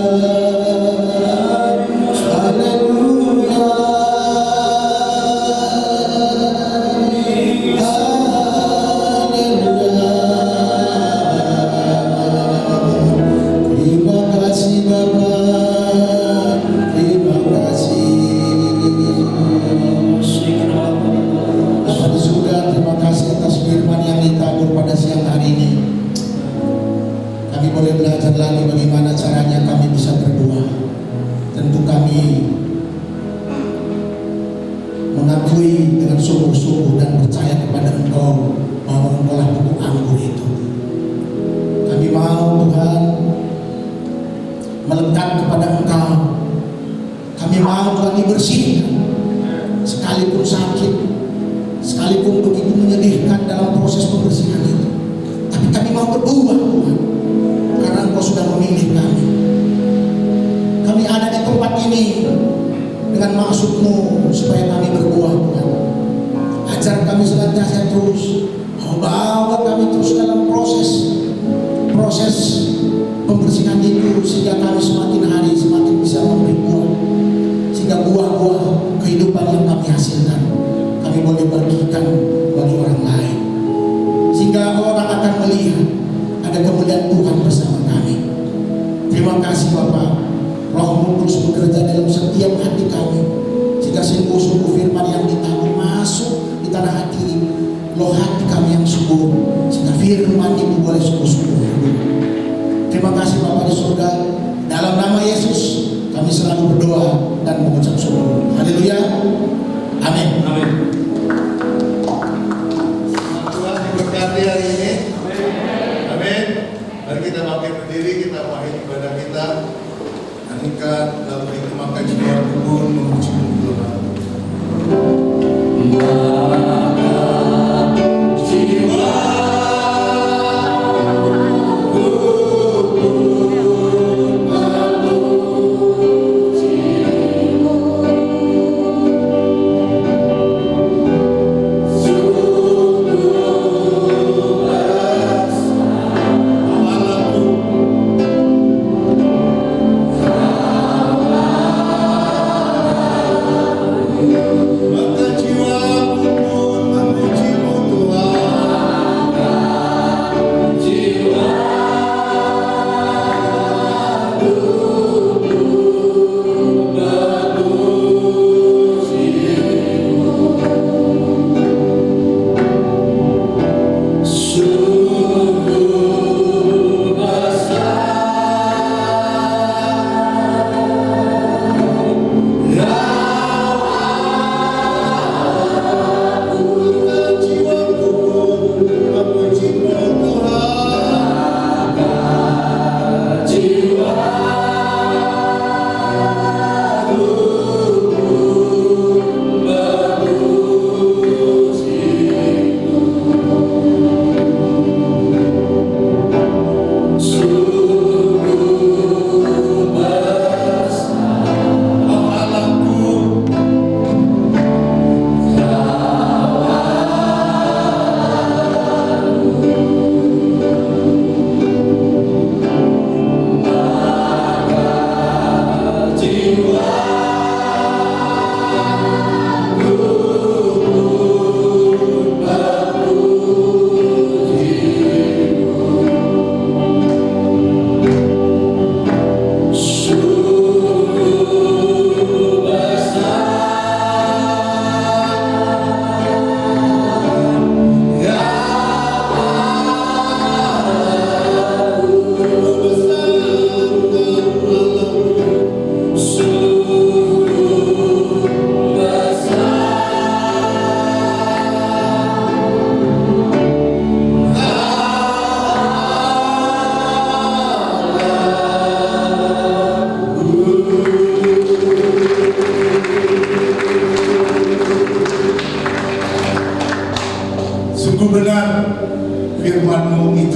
Haleluya. Terima kasih Bapa, terima kasih. Bapa di surga, terima kasih atas firman yang ditabur pada siang hari ini. Kami boleh belajar lagi bagaimana caranya kami bisa berbuah. Tentu kami mengakui dengan sungguh-sungguh dan percaya kepada Engkau bahwa Engkau lah pokok anggur itu. Kami mau Tuhan melekat kepada Engkau. Kami mau Tuhan dibersihkan, sekalipun sakit, sekalipun begitu menyedihkan dalam proses pembersihan itu. Tapi kami mau berbuah Tuhan, karena Engkau sudah memilih kami. Kami ada di tempat ini dengan maksud-Mu supaya kami berbuah Tuhan. Ajar kami senantiasa terus, bawa kami terus dalam proses pembersihan itu, sehingga kami semakin hari semakin bisa memberi buah, sehingga buah-buah kehidupan yang kami hasilkan kami boleh bagikan bagi orang lain, sehingga orang akan melihat ada kemuliaan Tuhan bersama kami. Terima kasih Bapak. Roh-Mu terus bekerja dalam setiap hati kami, sehingga sungguh-sungguh firman yang ditabur masuk di tanah hati loh hati kami yang subur, sehingga firman itu boleh sungguh-sungguh hidup. Terima kasih Bapa di surga. Dalam nama Yesus kami selalu berdoa dan mengucap syukur. Haleluya. Amin. Amin. Tuhan diberkati hari ini. Amin. Mari kita bangkit berdiri, kita mengakhiri ibadah kita. Nyanyikan lagu itu, maka jiwa pun memuji Tuhan. Kau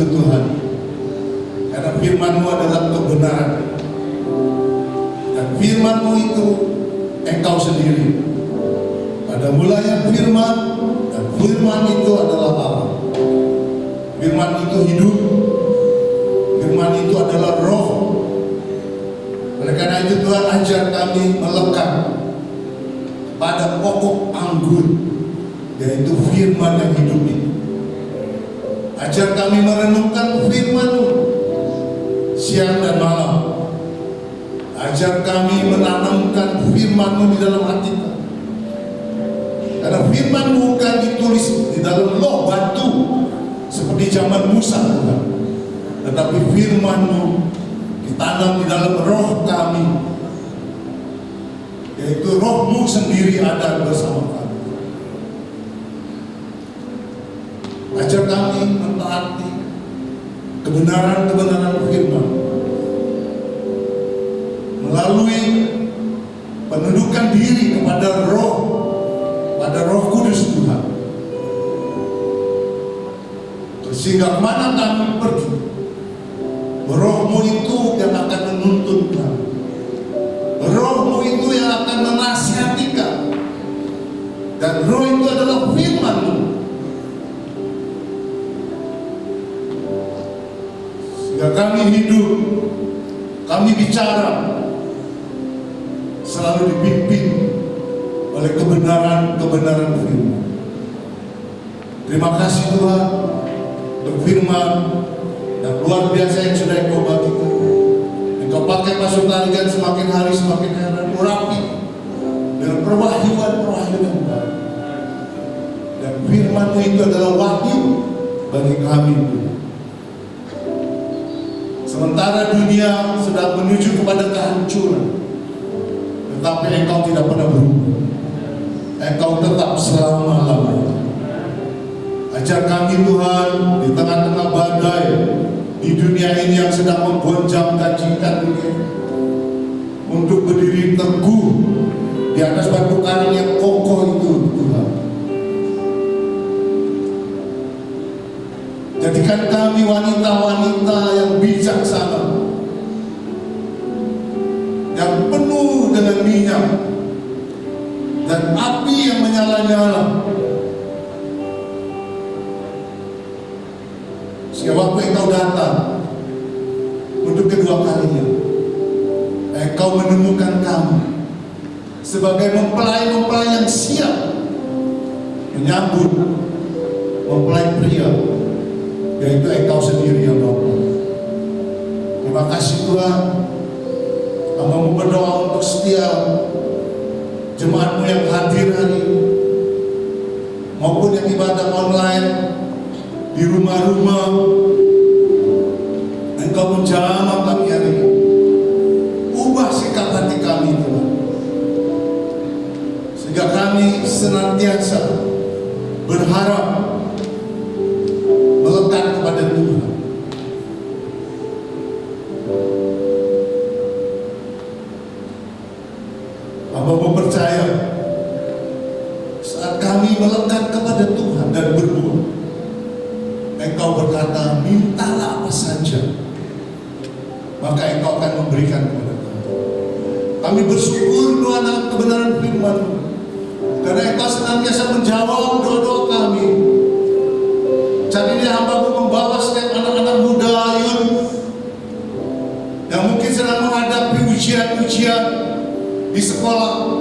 itu Tuhan, karena firman-Mu adalah kebenaran. Dan firman-Mu itu Engkau sendiri. Pada mulanya firman, dan firman itu adalah Allah. Firman itu hidup, firman itu adalah roh. Oleh karena itu Tuhan, ajar kami melekat pada pokok anggur, yaitu firman yang hidup ini. Ajar kami merenungkan firman-Mu siang dan malam. Ajar kami menanamkan firman-Mu di dalam hati kami. Karena firman-Mu bukan ditulis di dalam loh batu seperti zaman Musa, Tuhan. Tetapi firman-Mu ditanam di dalam roh kami, yaitu roh-Mu sendiri ada bersama kami. Ajar kami mentaati kebenaran-kebenaran firman melalui penundukan diri kepada roh, pada Roh Kudus Tuhan. Sehingga kemana kami pergi, roh-Mu itu yang akan menuntun kami. Roh-Mu itu yang akan menasihati kami. Dan roh itu adalah firman-Mu. Sehingga kami hidup, kami bicara, selalu dipimpin oleh kebenaran-kebenaran firman. Terima kasih Tuhan untuk firman dan luar biasa yang sudah Engkau bagikan. Engkau pakai Pastor Tarigan semakin hari semakin heran, urapi dengan perwahyuan yang baru. Dan firman-Mu itu adalah wahyu bagi kami. Sementara dunia sedang menuju kepada kehancuran, tetapi Engkau tidak pernah berubah. Engkau tetap selama-lamanya. Ajar kami Tuhan, di tengah-tengah badai di dunia ini yang sedang menggoncangkan cinta dunia, untuk berdiri teguh di atas batu karang yang kokoh itu, Tuhan. Jadikan kami wanita-wanita yang bijaksana, yang penuh dengan minyak dan api yang menyala-nyala, sehingga waktu Engkau datang untuk kedua kalinya, Engkau menemukan kami sebagai mempelai-mempelai yang siap menyambut mempelai pria, yaitu Engkau sendiri ya Bapa. Terima kasih Tuhan. Hamba-Mu berdoa untuk setiap jemaat-Mu yang hadir hari ini, maupun yang ibadah online di rumah-rumah. Engkau menjamah kami hari ini. Ubah sikap hati kami Tuhan, sehingga kami senantiasa berharap melekat kepada Tuhan. Hamba-Mu percaya saat kami melekat kepada Tuhan dan berdoa, Engkau berkata, mintalah apa saja, maka Engkau akan memberikan kepada kami. Kami bersyukur doa dalam kebenaran firman-Mu, karena Engkau senantiasa menjawab doa-doa kami. Saat ini hamba-Mu membawa setiap anak-anak muda youth yang mungkin sedang menghadapi ujian-ujian di sekolah,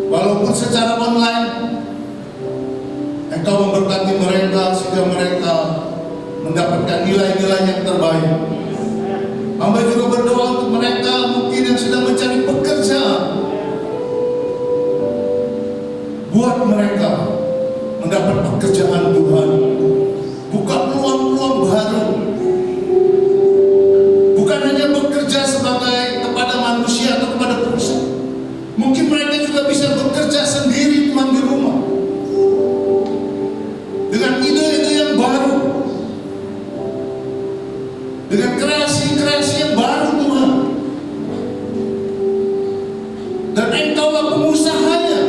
walaupun secara online. Engkau memberkati mereka sehingga mereka mendapatkan nilai-nilai yang terbaik. Hamba juga berdoa untuk mereka mungkin yang sedang mencari pekerjaan. Buat mereka mendapat pekerjaan Tuhan. Buka peluang-peluang baru. Bukan hanya bekerja sebagai kepada manusia atau kepada perusahaan. Mungkin mereka juga bisa bekerja sendiri Tuhan di rumah, dengan ide-ide yang baru, dengan kreasi-kreasi yang baru Tuhan. Dan Engkaulah pengusahanya.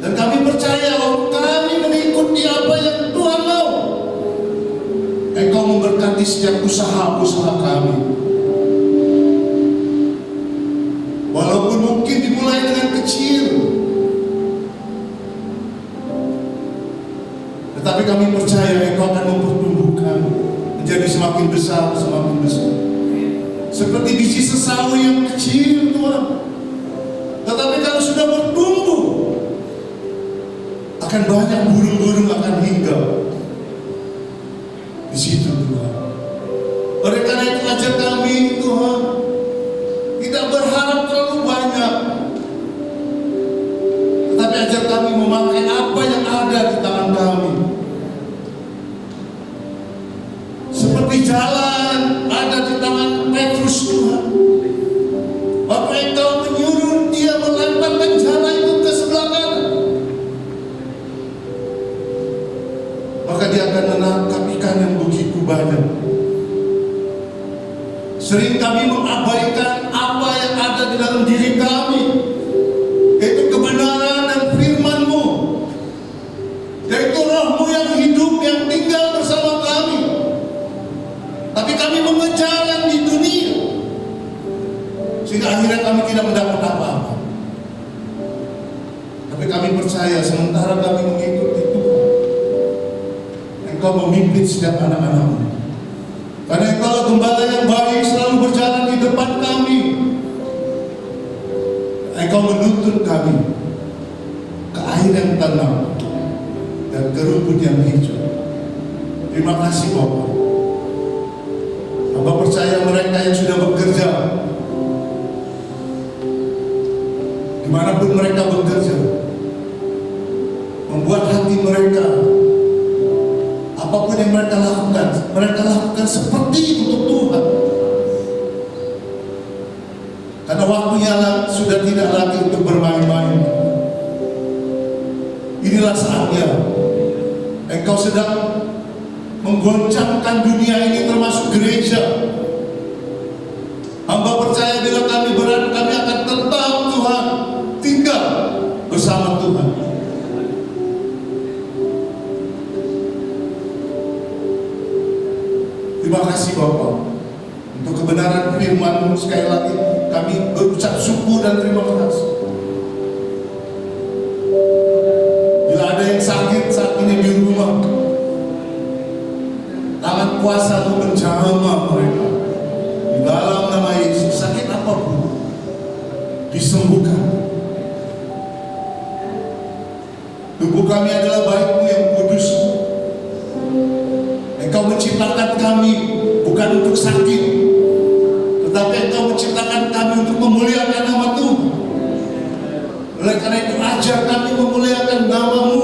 Dan kami percaya bahwa kami mengikuti apa memberkati setiap usaha-usaha kami. Walaupun mungkin dimulai dengan kecil, tetapi kami percaya Engkau akan mempertumbuhkan menjadi semakin besar, semakin besar. Seperti biji sesawi yang kecil, Tuhan. Tetapi kalau sudah bertumbuh, akan banyak burung-burung akan hinggap di situ, Tuhan. Oleh karena itu ajar kami, Tuhan, tidak berharap terlalu banyak, tetapi ajar kami memakai apa yang ada di tangan kami. Seperti jalan ada di tangan Petrus, Tuhan. Waktu Engkau menyuruh dia melemparkan jalan itu ke sebelah kanan, maka dia akan menangkap ikan yang begitu banyak. Sering kami mengabaikan apa yang ada di dalam diri kami, yaitu kebenaran dan firman-Mu, yaitu Roh-Mu yang hidup, yang tinggal bersama kami. Tapi kami mengejar yang di dunia, sehingga akhirnya kami tidak mendapat apa-apa. Tapi kami percaya sementara kami mengikuti Tuhan, Engkau memimpin setiap anak-anak-Mu. Karena Engkau gembala yang baik, selalu berjalan di depan kami. Engkau menuntun kami ke air yang tenang dan ke rumput yang hijau. Terima kasih Bapak. Hamba percaya mereka yang sudah bekerja, dimanapun mereka bekerja, membuat hati mereka, apapun yang mereka lakukan seperti untuk Tuhan. Karena waktunya sudah tidak lagi untuk bermain-main. Inilah saatnya Engkau sedang menggoncangkan dunia ini, termasuk gereja. Hamba percaya bila kami berat, kami akan tetap Tuhan tinggal bersama Tuhan. Terima kasih Bapak untuk kebenaran firman-Mu. Sekali lagi kami berucap syukur dan terima kasih. Bila ada yang sakit saat ini di rumah, tangan kuasa-Mu menjamah mereka. Di dalam nama Yesus, sakit apapun disembuhkan. Tubuh kami adalah baik-Mu yang kudus. Engkau menciptakan kami bukan untuk sakit, tetapi Engkau menciptakan kami untuk memuliakan nama Tuhan. Oleh karena itu ajar kami memuliakan nama-Mu.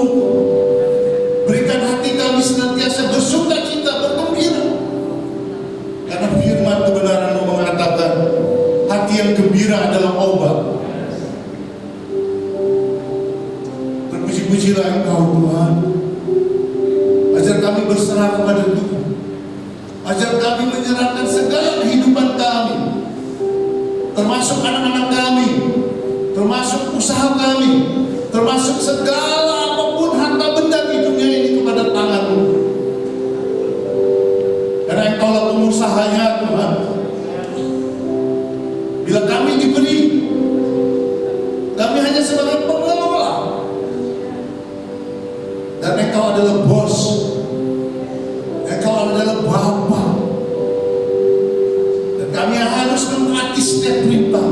Berikan hati kami senantiasa bersuka cita, bergembira. Karena firman kebenaran-Mu mengatakan hati yang gembira adalah obat. Terpuji-pujilah Engkau Tuhan. Ajar kami berserah kepada Tuhan. Ajar kami menyerahkan segala kehidupan kami, termasuk anak-anak kami, termasuk usaha kami, termasuk segala apapun harta benda di dunia ini kepada tangan-Mu. Karena Engkaulah pengusahanya Tuhan. Bila kami diberi, kami hanya sebagai pengelola, dan Engkau adalah bos. Engkau adalah Bapa, dan kami harus menaati setiap perintah,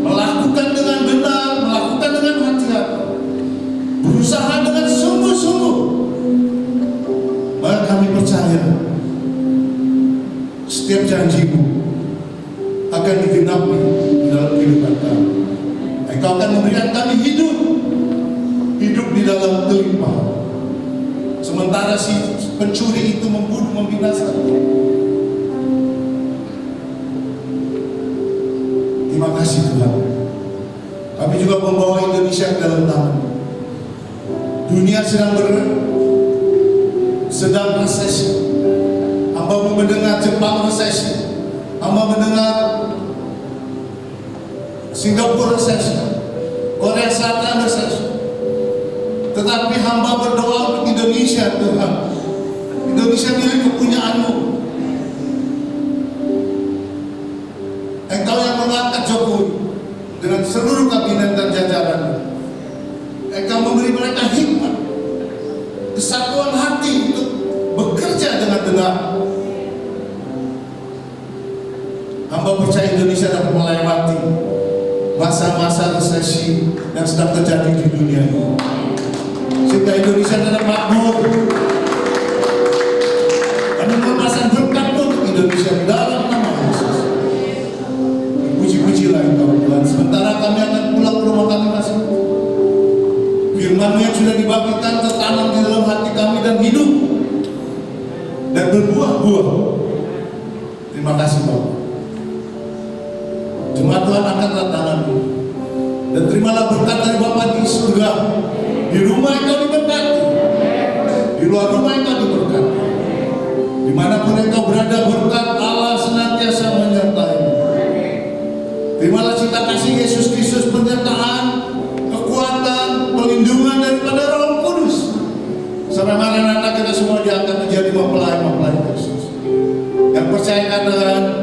melakukan dengan benar, melakukan dengan hati-hati, berusaha dengan sungguh-sungguh. Maka kami percaya setiap janji-Mu akan digenapi di dalam kehidupan kami. Engkau akan memberikan kami hidup di dalam kelimpahan. Sementara si pencuri itu membunuh, membinasakan. Terima kasih Tuhan. Kami juga membawa Indonesia ke dalam tangan-Mu. Dunia sedang resesi. Hamba mendengar Jepang resesi. Hamba mendengar Singapura resesi, Korea Selatan resesi. Tetapi hamba berdoa untuk Indonesia Tuhan. Indonesia milik kepunyaan-Mu seluruh kabinet dan jajaran. Engkau memberi mereka hikmat, kesatuan hati untuk bekerja dengan benar. Hamba percaya Indonesia dapat melewati masa-masa resesi yang sedang terjadi di dunia ini, sehingga Indonesia tetap makmur dan melepaskan berkat untuk Indonesia dalam nama Yesus. Puji-pujilah Engkau Tuhan. Sementara kami akan pulang ke rumah kami masing. Firman-Mu yang sudah dibagikan tertanam di dalam hati kami dan hidup dan berbuah-buah. Terima kasih Bapak. Jemaat Tuhan, angkatlah tangan-Mu dan terimalah berkat dari Bapa di surga. Di rumah Engkau diberkati, di luar rumah Engkau diberkati. Dimanapun Engkau berada, berkat Allah senantiasa menyertai-Mu. Terimalah cinta kasih Yesus Kristus, penyertaan, kekuatan, pelindungan daripada Roh Kudus. Sampai Maranatha kita semua diangkat menjadi mempelai-mempelai Kristus yang percayakan dengan